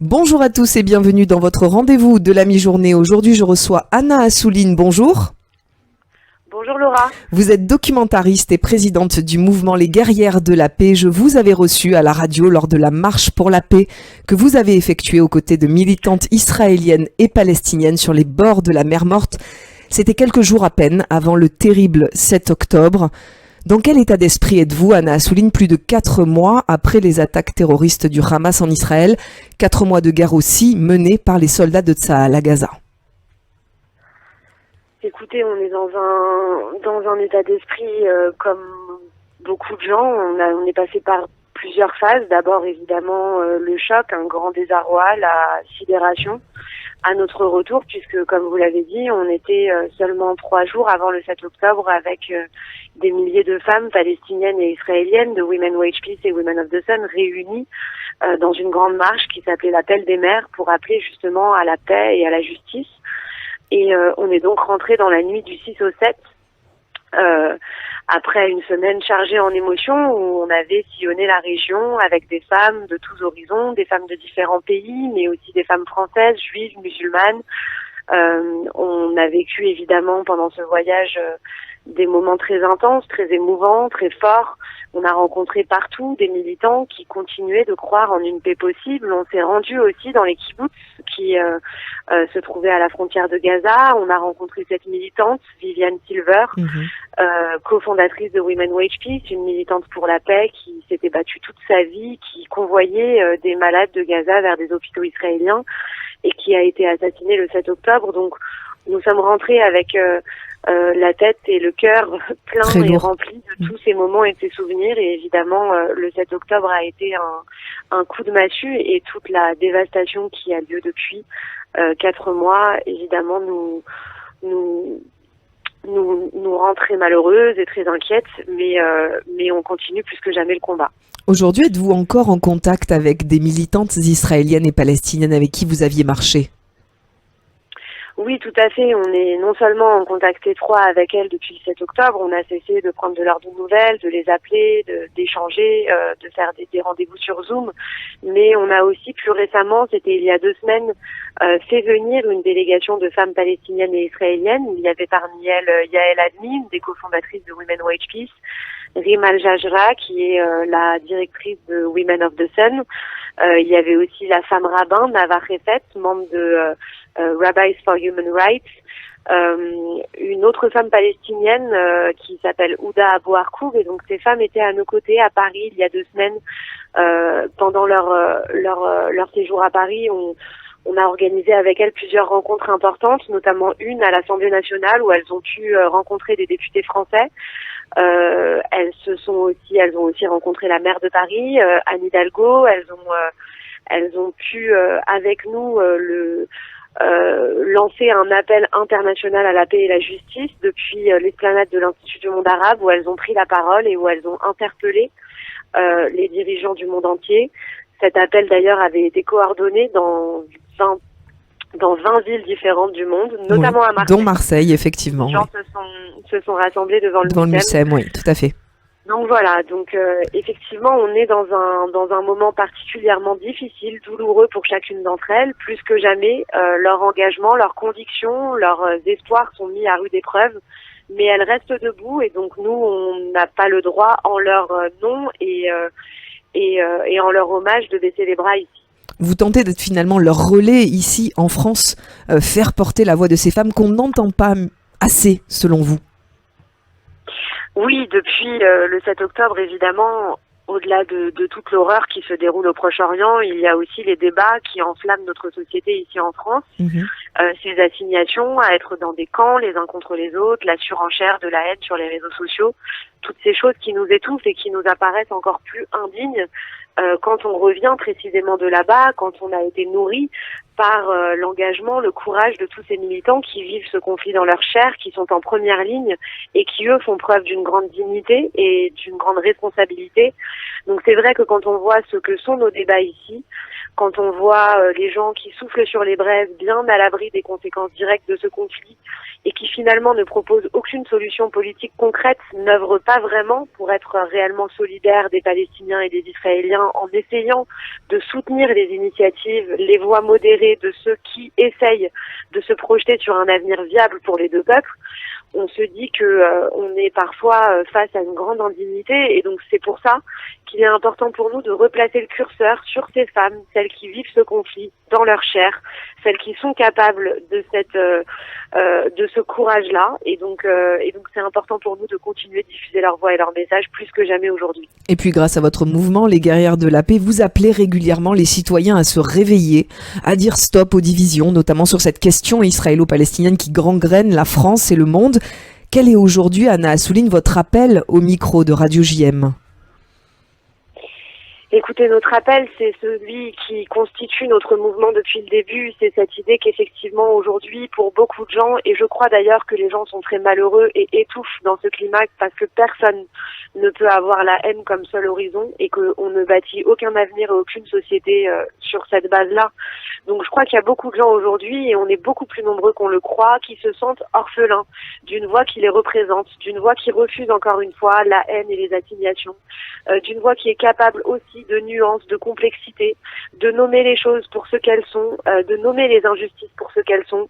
Bonjour à tous et bienvenue dans votre rendez-vous de la mi-journée. Aujourd'hui, je reçois Anna Assouline. Bonjour. Bonjour Laura. Vous êtes documentariste et présidente du mouvement Les Guerrières de la Paix. Je vous avais reçu à la radio lors de la marche pour la paix que vous avez effectuée aux côtés de militantes israéliennes et palestiniennes sur les bords de la mer Morte. C'était quelques jours à peine avant le terrible 7 octobre. Dans quel état d'esprit êtes-vous, Anna Assouline, plus de 4 mois après les attaques terroristes du Hamas en Israël, 4 mois de guerre aussi menés par les soldats de Tsahal à Gaza? Écoutez, on est dans un état d'esprit comme beaucoup de gens. On est passé par plusieurs phases. D'abord, évidemment, le choc, un grand désarroi, la sidération à notre retour, puisque, comme vous l'avez dit, on était seulement 3 jours avant le 7 octobre avec des milliers de femmes palestiniennes et israéliennes de Women Wage Peace et Women of the Sun réunies dans une grande marche qui s'appelait l'Appel des mères pour appeler justement à la paix et à la justice. Et on est donc rentré dans la nuit du 6 au 7, après une semaine chargée en émotions où on avait sillonné la région avec des femmes de tous horizons, des femmes de différents pays, mais aussi des femmes françaises, juives, musulmanes. On a vécu évidemment pendant ce voyage des moments très intenses, très émouvants, très forts. On a rencontré partout des militants qui continuaient de croire en une paix possible. On s'est rendu aussi dans les kibboutz qui se trouvaient à la frontière de Gaza. On a rencontré cette militante, Viviane Silver, cofondatrice de Women Wage Peace, une militante pour la paix qui s'était battue toute sa vie, qui convoyait des malades de Gaza vers des hôpitaux israéliens et qui a été assassinée le 7 octobre. Donc nous sommes rentrés avec la tête et le cœur plein et remplis de tous ces moments et de ces souvenirs. Et évidemment, le 7 octobre a été un coup de massue et toute la dévastation qui a lieu depuis 4 mois, évidemment, nous rend très malheureuses et très inquiètes, mais on continue plus que jamais le combat. Aujourd'hui, êtes-vous encore en contact avec des militantes israéliennes et palestiniennes avec qui vous aviez marché? Oui, tout à fait. On est non seulement en contact étroit avec elles depuis le 7 octobre, on a cessé de prendre de leurs nouvelles, de les appeler, d'échanger, de faire des rendez-vous sur Zoom, mais on a aussi plus récemment, c'était il y a 2 semaines, fait venir une délégation de femmes palestiniennes et israéliennes. Il y avait parmi elles Yael Admi, une des cofondatrices de Women Wage Peace, Rima Al-Jajra, qui est la directrice de Women of the Sun. Il y avait aussi la femme rabbin, Nava Refet, membre de Rabbis for Human Rights, une autre femme palestinienne qui s'appelle Ouda Abou Arkoub. Et donc ces femmes étaient à nos côtés à Paris il y a 2 semaines. Pendant leur séjour à Paris, on a organisé avec elles plusieurs rencontres importantes, notamment une à l'Assemblée nationale où elles ont pu rencontrer des députés français. Elles ont aussi rencontré la maire de Paris, Anne Hidalgo. Elles ont pu avec nous lancer un appel international à la paix et la justice depuis l'esplanade de l'Institut du monde arabe, où elles ont pris la parole et où elles ont interpellé les dirigeants du monde entier. Cet appel d'ailleurs avait été coordonné dans 20 villes différentes du monde, notamment à Marseille. Dont Marseille, effectivement. Les gens se sont rassemblés devant le MUSEM, oui, tout à fait. Donc voilà, effectivement, on est dans un moment particulièrement difficile, douloureux pour chacune d'entre elles. Plus que jamais, leur engagement, leurs convictions, leurs espoirs sont mis à rude épreuve, mais elles restent debout et donc nous, on n'a pas le droit, en leur nom et en leur hommage, de baisser les bras ici. Vous tentez d'être finalement leur relais ici en France, faire porter la voix de ces femmes qu'on n'entend pas assez, selon vous? Oui, depuis le 7 octobre, évidemment, au-delà de toute l'horreur qui se déroule au Proche-Orient, il y a aussi les débats qui enflamment notre société ici en France. Ces assignations à être dans des camps les uns contre les autres, la surenchère de la haine sur les réseaux sociaux, toutes ces choses qui nous étouffent et qui nous apparaissent encore plus indignes quand on revient précisément de là-bas, quand on a été nourri par l'engagement, le courage de tous ces militants qui vivent ce conflit dans leur chair, qui sont en première ligne et qui, eux, font preuve d'une grande dignité et d'une grande responsabilité. Donc c'est vrai que quand on voit ce que sont nos débats ici, quand on voit les gens qui soufflent sur les braises, bien à l'abri des conséquences directes de ce conflit, et qui finalement ne propose aucune solution politique concrète, n'œuvre pas vraiment pour être réellement solidaire des Palestiniens et des Israéliens en essayant de soutenir les initiatives, les voix modérées de ceux qui essayent de se projeter sur un avenir viable pour les deux peuples, on se dit que on est parfois face à une grande indignité, et donc c'est pour ça qu'il est important pour nous de replacer le curseur sur ces femmes, celles qui vivent ce conflit dans leur chair, celles qui sont capables de ce courage-là, et donc c'est important pour nous de continuer de diffuser leur voix et leur message plus que jamais aujourd'hui. Et puis grâce à votre mouvement, les Guerrières de la Paix, vous appelez régulièrement les citoyens à se réveiller, à dire stop aux divisions, notamment sur cette question israélo-palestinienne qui gangrène la France et le monde. Quel est aujourd'hui, Anna Assouline, votre appel au micro de Radio JM ? Écoutez, notre appel, c'est celui qui constitue notre mouvement depuis le début. C'est cette idée qu'effectivement, aujourd'hui, pour beaucoup de gens, et je crois d'ailleurs que les gens sont très malheureux et étouffent dans ce climat parce que personne ne peut avoir la haine comme seul horizon et qu'on ne bâtit aucun avenir et aucune société sur cette base-là. Donc je crois qu'il y a beaucoup de gens aujourd'hui, et on est beaucoup plus nombreux qu'on le croit, qui se sentent orphelins d'une voix qui les représente, d'une voix qui refuse encore une fois la haine et les assignations, d'une voix qui est capable aussi de nuances, de complexité, de nommer les choses pour ce qu'elles sont, de nommer les injustices pour ce qu'elles sont,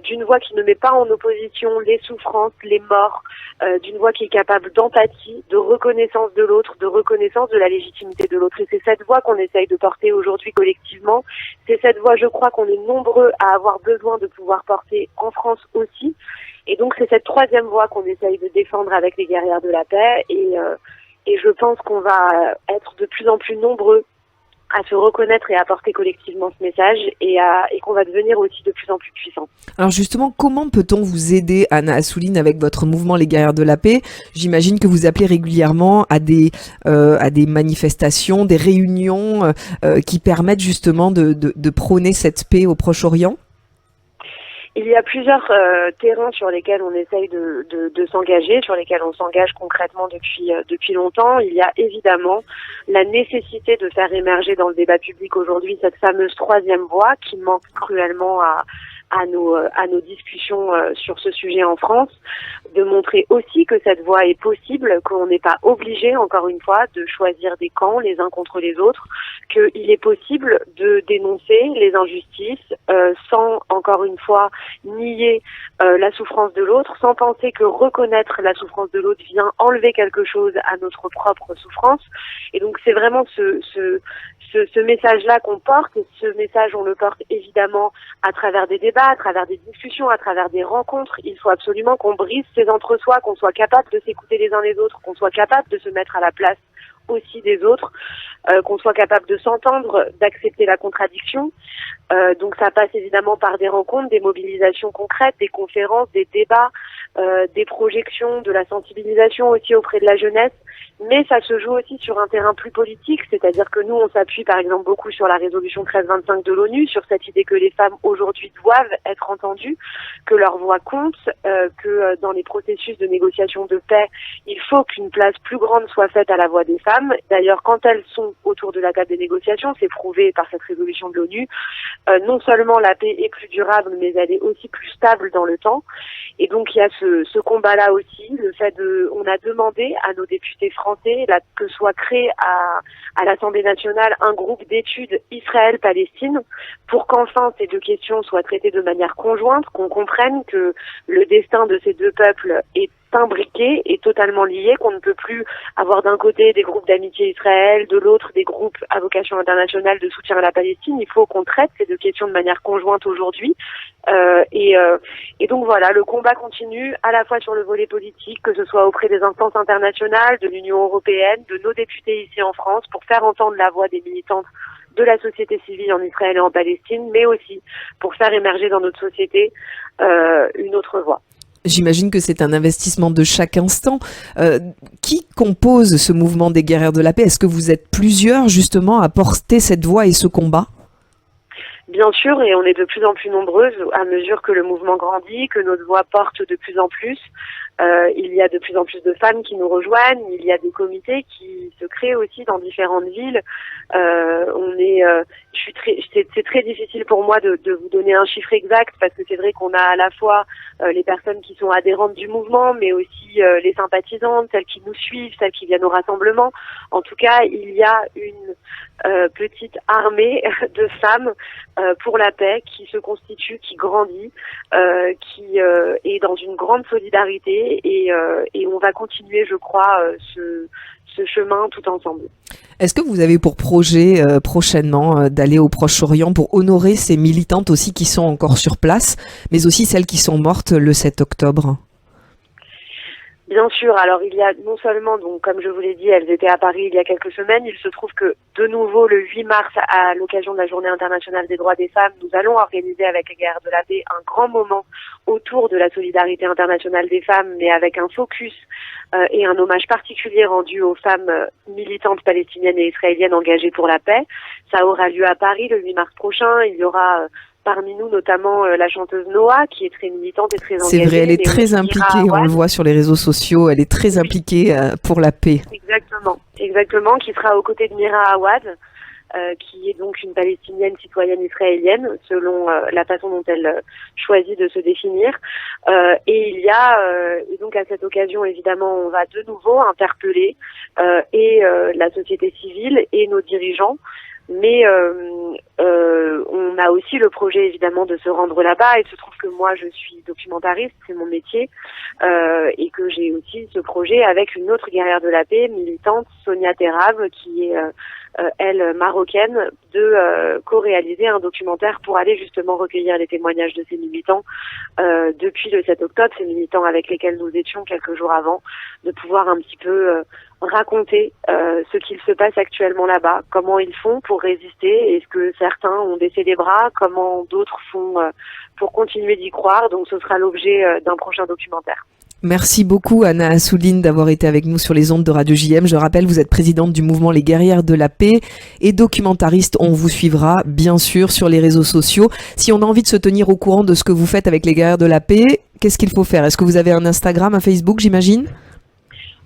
d'une voix qui ne met pas en opposition les souffrances, les morts, d'une voix qui est capable d'empathie, de reconnaissance de l'autre, de reconnaissance de la légitimité de l'autre. Et c'est cette voix qu'on essaye de porter aujourd'hui collectivement. C'est cette voix, je crois, qu'on est nombreux à avoir besoin de pouvoir porter en France aussi. Et donc c'est cette troisième voix qu'on essaye de défendre avec les Guerrières de la Paix. Et je pense qu'on va être de plus en plus nombreux à se reconnaître et à porter collectivement ce message, et qu'on va devenir aussi de plus en plus puissants. Alors justement, comment peut-on vous aider, Anna Assouline, avec votre mouvement Les Guerrières de la Paix ? J'imagine que vous appelez régulièrement à des manifestations, des réunions qui permettent justement de prôner cette paix au Proche-Orient ? Il y a plusieurs terrains sur lesquels on essaye de s'engager, sur lesquels on s'engage concrètement depuis longtemps. Il y a évidemment la nécessité de faire émerger dans le débat public aujourd'hui cette fameuse troisième voie qui manque cruellement à nos discussions sur ce sujet en France, de montrer aussi que cette voie est possible, qu'on n'est pas obligé, encore une fois, de choisir des camps les uns contre les autres, qu'il est possible de dénoncer les injustices sans, encore une fois, nier la souffrance de l'autre, sans penser que reconnaître la souffrance de l'autre vient enlever quelque chose à notre propre souffrance. Et donc c'est vraiment ce message-là qu'on porte, et ce message on le porte évidemment à travers des débats, à travers des discussions, à travers des rencontres. Il faut absolument qu'on brise ces entre-soi, qu'on soit capable de s'écouter les uns les autres, qu'on soit capable de se mettre à la place aussi des autres, qu'on soit capable de s'entendre, d'accepter la contradiction. Donc ça passe évidemment par des rencontres, des mobilisations concrètes, des conférences, des débats, des projections, de la sensibilisation aussi auprès de la jeunesse. Mais ça se joue aussi sur un terrain plus politique, c'est-à-dire que nous, on s'appuie par exemple beaucoup sur la résolution 1325 de l'ONU, sur cette idée que les femmes aujourd'hui doivent être entendues, que leur voix compte, que dans les processus de négociation de paix, il faut qu'une place plus grande soit faite à la voix des femmes. D'ailleurs, quand elles sont autour de la table des négociations, c'est prouvé par cette résolution de l'ONU, non seulement la paix est plus durable, mais elle est aussi plus stable dans le temps. Et donc il y a ce combat-là aussi, le fait on a demandé à nos députés français que soit créé à l'Assemblée nationale un groupe d'études Israël-Palestine pour qu'enfin ces deux questions soient traitées de manière conjointe, qu'on comprenne que le destin de ces deux peuples est imbriqué et totalement lié, qu'on ne peut plus avoir d'un côté des groupes d'amitié Israël, de l'autre des groupes à vocation internationale de soutien à la Palestine. Il faut qu'on traite ces deux questions de manière conjointe aujourd'hui. Et donc voilà, le combat continue à la fois sur le volet politique, que ce soit auprès des instances internationales, de l'Union européenne, de nos députés ici en France, pour faire entendre la voix des militantes de la société civile en Israël et en Palestine, mais aussi pour faire émerger dans notre société une autre voix. J'imagine que c'est un investissement de chaque instant. Qui compose ce mouvement des Guerrières de la Paix ? Est-ce que vous êtes plusieurs justement à porter cette voix et ce combat ? Bien sûr, et on est de plus en plus nombreuses à mesure que le mouvement grandit, que notre voix porte de plus en plus. Il y a de plus en plus de femmes qui nous rejoignent. Il y a des comités qui se créent aussi dans différentes villes. C'est très difficile pour moi de vous donner un chiffre exact parce que c'est vrai qu'on a à la fois les personnes qui sont adhérentes du mouvement, mais aussi les sympathisantes, celles qui nous suivent, celles qui viennent au rassemblement. En tout cas, il y a une petite armée de femmes pour la paix qui se constitue, qui grandit, qui est dans une grande solidarité et on va continuer, je crois, ce chemin tout ensemble. Est-ce que vous avez pour projet prochainement d'aller au Proche-Orient pour honorer ces militantes aussi qui sont encore sur place, mais aussi celles qui sont mortes le 7 octobre ? Bien sûr, alors il y a non seulement, donc comme je vous l'ai dit, elles étaient à Paris il y a quelques semaines, il se trouve que de nouveau le 8 mars, à l'occasion de la Journée internationale des droits des femmes, nous allons organiser avec les Guerrières de la Paix un grand moment autour de la solidarité internationale des femmes, mais avec un focus et un hommage particulier rendu aux femmes militantes palestiniennes et israéliennes engagées pour la paix. Ça aura lieu à Paris le 8 mars prochain, il y aura parmi nous, notamment la chanteuse Noah, qui est très militante et très engagée. C'est vrai, elle est très impliquée, on le voit sur les réseaux sociaux, elle est très impliquée pour la paix. Exactement, qui sera aux côtés de Mira Awad, qui est donc une Palestinienne citoyenne israélienne, selon la façon dont elle choisit de se définir. Et donc à cette occasion, évidemment, on va de nouveau interpeller la société civile et nos dirigeants. Mais on a aussi le projet évidemment de se rendre là-bas. Il se trouve que moi je suis documentariste, c'est mon métier, et que j'ai aussi ce projet avec une autre guerrière de la paix, militante, Sonia Terab, qui est elle marocaine, de co-réaliser un documentaire pour aller justement recueillir les témoignages de ces militants depuis le 7 octobre, ces militants avec lesquels nous étions quelques jours avant, de pouvoir un petit peu raconter ce qu'il se passe actuellement là-bas, comment ils font pour résister, est-ce que certains ont baissé les bras, comment d'autres font pour continuer d'y croire. Donc ce sera l'objet d'un prochain documentaire. Merci beaucoup Anna Assouline d'avoir été avec nous sur les ondes de Radio JM. Je rappelle, vous êtes présidente du mouvement Les Guerrières de la Paix et documentariste. On vous suivra bien sûr sur les réseaux sociaux. Si on a envie de se tenir au courant de ce que vous faites avec Les Guerrières de la Paix, qu'est-ce qu'il faut faire ? Est-ce que vous avez un Instagram, un Facebook, j'imagine ?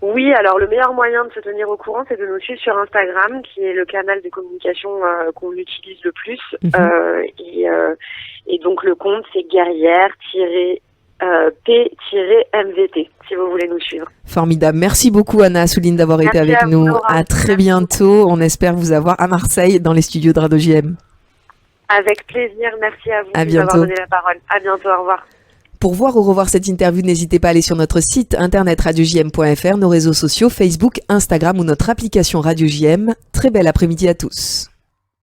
Oui, alors le meilleur moyen de se tenir au courant, c'est de nous suivre sur Instagram, qui est le canal de communication qu'on utilise le plus. Et donc le compte, c'est guerrière-P-MVT, si vous voulez nous suivre. Formidable. Merci beaucoup Anna Assouline d'avoir été avec nous. À très bientôt. On espère vous avoir à Marseille dans les studios de Radio JM. Avec plaisir. Merci à vous de m'avoir donné la parole. À bientôt. Au revoir. Pour voir ou revoir cette interview, n'hésitez pas à aller sur notre site internet radiojm.fr, nos réseaux sociaux, Facebook, Instagram ou notre application Radio JM. Très bel après-midi à tous.